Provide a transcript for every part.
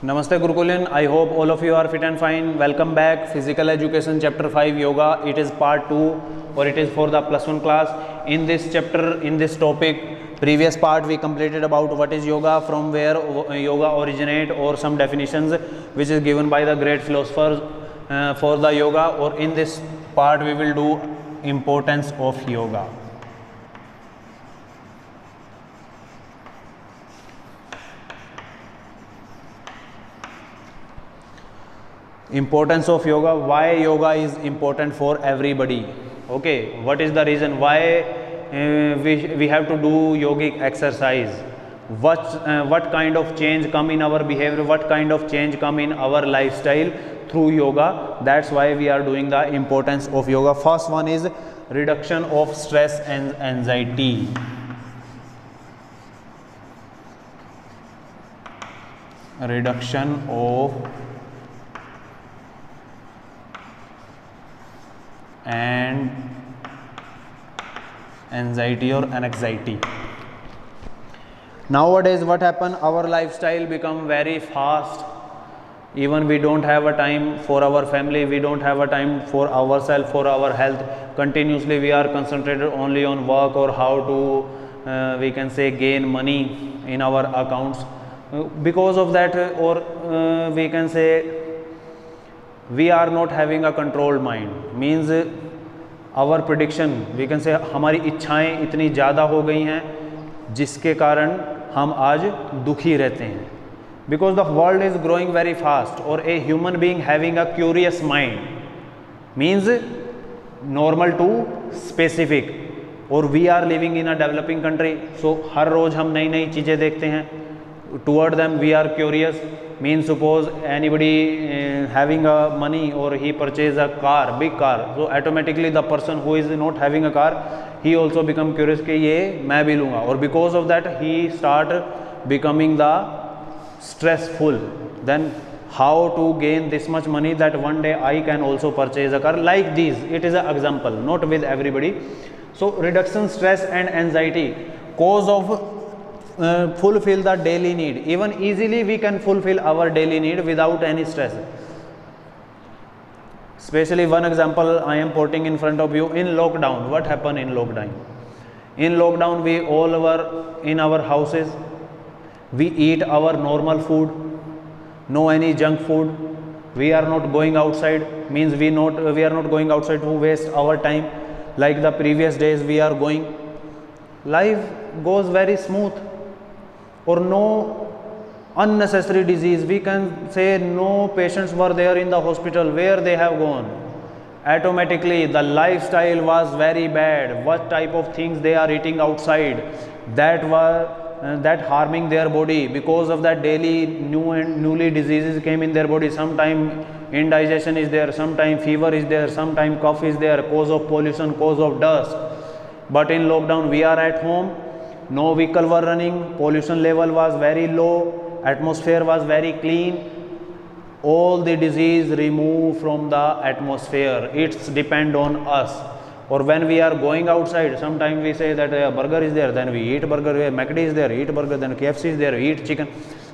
Namaste Gurukulan. I hope all of you are fit and fine. Welcome back. Physical Education Chapter 5 Yoga. It is part 2 or it is for the plus 1 class. In this chapter, in this topic, previous part we completed about what is yoga, from where yoga originate, or some definitions which is given by the great philosophers for the yoga. Or in this part we will do importance of yoga. Importance of yoga, why yoga is important for everybody. Okay, what is the reason why we have to do yogic exercise? What kind of change come in our behavior, what kind of change come in our lifestyle through yoga? That's why we are doing the importance of yoga. First one is reduction of stress and anxiety. Reduction of and anxiety or anxiety. Nowadays what happen, our lifestyle become very fast. Even we don't have a time for our family, we don't have a time for ourselves, for our health. Continuously we are concentrated only on work or how to we can say gain money in our accounts. Because of that, or we can say we are not having a controlled mind. Means our prediction, we can say हमारी इच्छाएं इतनी ज़्यादा हो गई हैं जिसके कारण हम आज दुखी रहते हैं. Because the world is growing very fast, or a human being having a curious mind means normal to specific. और we are living in a developing country, so हर रोज़ हम नई नई चीज़ें देखते हैं. Toward them we are curious. Means suppose anybody having a money, or he purchase a car, big car, so automatically the person who is not having a car, he also become curious कि ये मैं भी लूँगा. और because of that he start becoming the stressful. Then how to gain this much money that one day I can also purchase a car, like this. It is an example, not with everybody. So reduction stress and anxiety, cause of fulfill the daily need. Even easily we can fulfill our daily need without any stress. Especially one example I am putting in front of you. In lockdown, what happened in lockdown? In lockdown we all were in our houses. We eat our normal food, no any junk food. We are not going outside, means we are not going outside to waste our time like the previous days we are going. Life goes very smooth, or no unnecessary disease. We can say no patients were there in the hospital. Where they have gone? Automatically the lifestyle was very bad. What type of things they are eating outside, that harming their body. Because of that daily newly diseases came in their body. Sometime indigestion is there, sometime fever is there, sometime cough is there, cause of pollution, cause of dust. But in lockdown we are at home, no vehicle were running, pollution level was very low, atmosphere was very clean. All the disease removed from the atmosphere. It's depend on us. Or when we are going outside, sometimes we say that a burger is there, then we eat burger. McD is there, eat burger. Then KFC is there, eat chicken.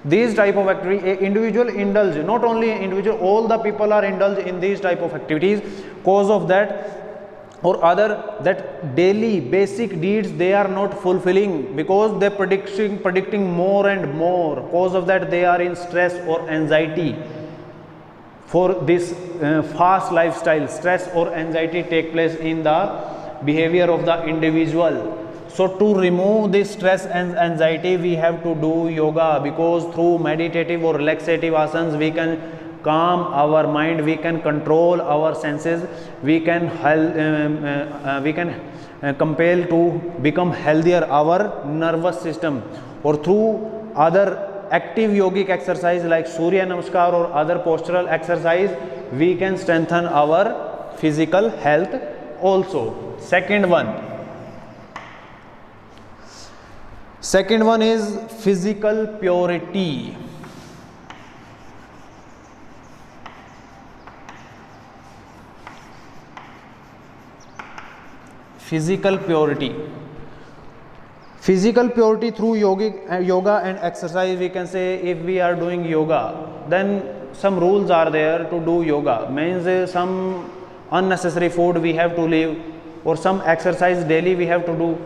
These type of activity, individual indulge, not only individual, all the people are indulged in these type of activities. Cause of that, or other, that daily basic deeds they are not fulfilling, because they predicting more and more. Cause of that they are in stress or anxiety. For this fast lifestyle, stress or anxiety take place in the behavior of the individual. So to remove this stress and anxiety we have to do yoga, because through meditative or relaxative asanas we can calm our mind, we can control our senses, we can compel to become healthier our nervous system. Or through other active yogic exercise like Surya Namaskar or other postural exercise, we can strengthen our physical health also. Second one is physical purity. Physical purity. Physical purity through yoga and exercise. We can say if we are doing yoga, then some rules are there to do yoga. Means some unnecessary food we have to leave, or some exercise daily we have to do.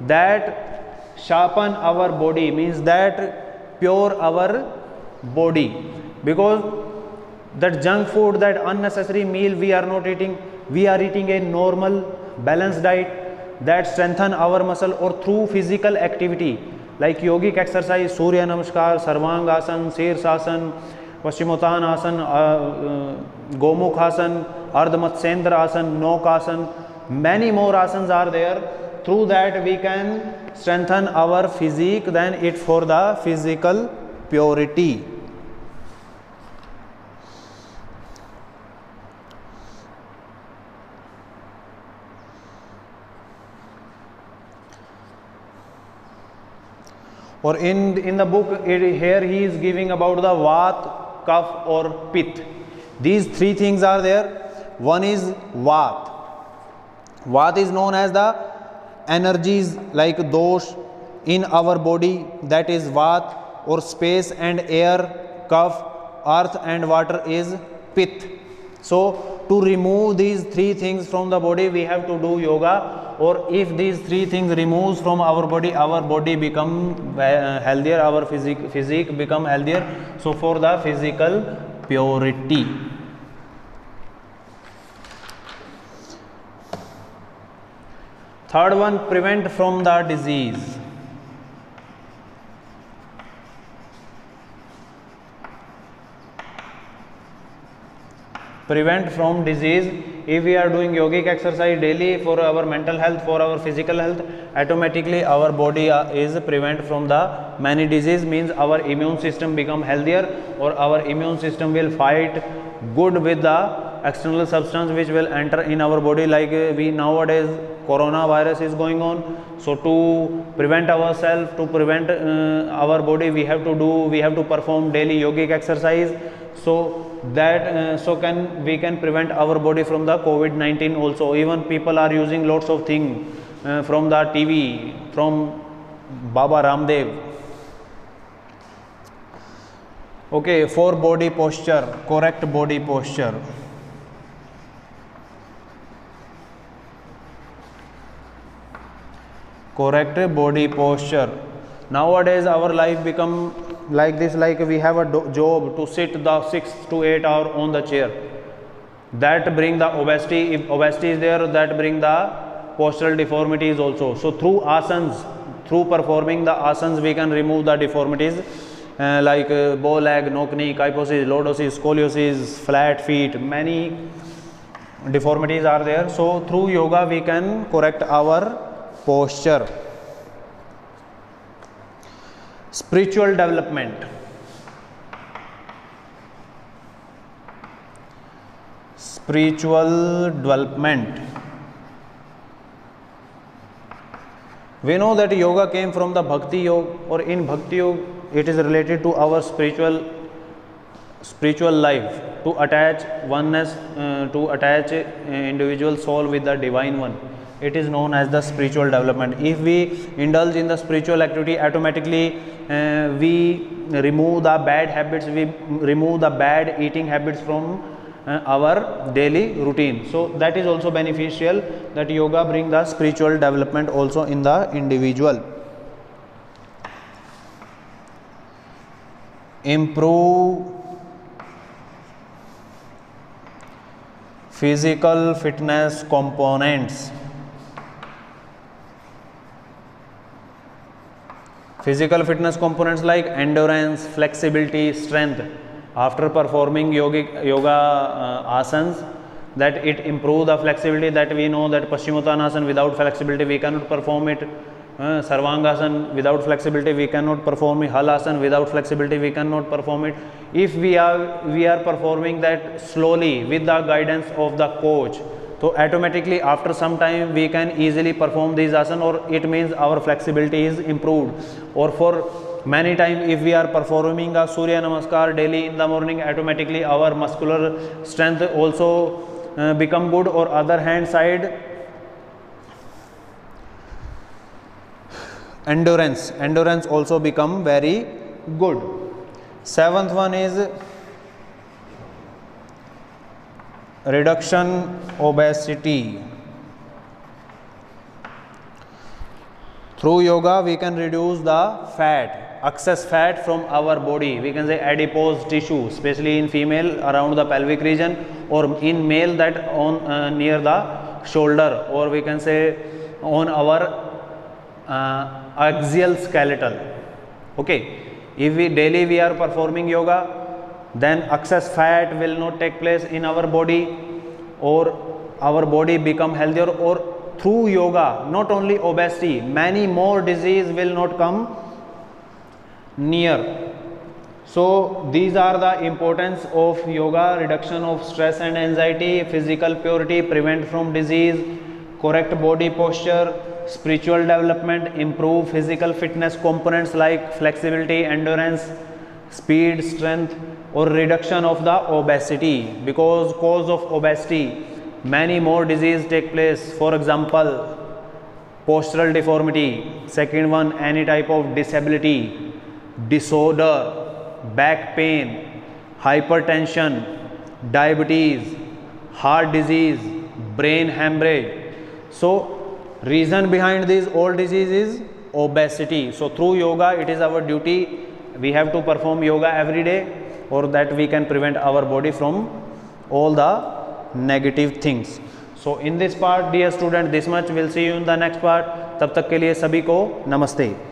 That sharpen our body, means that pure our body. Because that junk food, that unnecessary meal we are not eating. We are eating a normal balanced diet that strengthen our muscle, or through physical activity like yogic exercise, Surya Namaskar, Sarvangasana, Sirsasana, Paschimottanasana, Gomukhasana, Ardha Matsyendra Asana, Nokasana, many more asanas are there. Through that we can strengthen our physique, then it for the physical purity. Or in the book here he is giving about the Vat, Kaph or Pith. These three things are there. One is Vat. Vat is known as the energies like dosh in our body, that is Vat, or space and air, Kaph, earth and water is Pith. So to remove these three things from the body we have to do yoga, or if these three things removes from our body become healthier, our physique become healthier. So for the physical purity. Third one, prevent from the disease. Prevent from disease. If we are doing yogic exercise daily for our mental health, for our physical health, automatically our body is prevent from the many disease, means our immune system become healthier, or our immune system will fight good with the external substance which will enter in our body. Like we nowadays coronavirus is going on, so to prevent ourselves, to prevent our body, we have to perform daily yogic exercise, so that we can prevent our body from the COVID-19 also. Even people are using lots of things from the TV, from Baba Ramdev. Okay, for body posture, correct body posture. Correct body posture. Nowadays our life become like this, like we have a job to sit the 6 to 8 hours on the chair. That bring the obesity. If obesity is there, that bring the postural deformities also. So through asanas, through performing the asanas, we can remove the deformities like bow leg, no knee, kyphosis, lordosis, scoliosis, flat feet, many deformities are there. So through yoga we can correct our posture. Spiritual development. Spiritual development. We know that yoga came from the Bhakti Yoga, or in Bhakti Yoga it is related to our spiritual life, to attach oneness, to attach individual soul with the divine one. It is known as the spiritual development. If we indulge in the spiritual activity, automatically we remove the bad habits, we remove the bad eating habits from our daily routine. So that is also beneficial, that yoga bring the spiritual development also in the individual. Improve physical fitness components. Physical fitness components like endurance, flexibility, strength. After performing yoga asanas, that it improve the flexibility, that we know that Paschimottanasana without flexibility we cannot perform it. Sarvangasana without flexibility we cannot perform it. Halasana without flexibility we cannot perform it. If we are performing that slowly with the guidance of the coach, so automatically after some time we can easily perform these asanas, or it means our flexibility is improved. Or for many times if we are performing a Surya Namaskar daily in the morning, automatically our muscular strength also become good. Or other hand side, endurance also become very good. Seventh one is reduction obesity. Through yoga we can reduce the fat, excess fat from our body. We can say adipose tissue, especially in female around the pelvic region, or in male that on near the shoulder, or we can say on our axial skeletal. Okay, if we daily we are performing yoga, then excess fat will not take place in our body, or our body become healthier, or through yoga not only obesity, many more disease will not come near. So these are the importance of yoga: reduction of stress and anxiety, physical purity, prevent from disease, correct body posture, spiritual development, improve physical fitness components like flexibility, endurance, speed, strength, or reduction of the obesity. Because cause of obesity, many more disease take place. For example, postural deformity. Second one, any type of disability, disorder, back pain, hypertension, diabetes, heart disease, brain hemorrhage. So reason behind these all diseases is obesity. So through yoga it is our duty, we have to perform yoga every day, or that we can prevent our body from all the negative things. So in this part, dear student, this much. We'll see you in the next part. तब तक के लिए सभी को नमस्ते.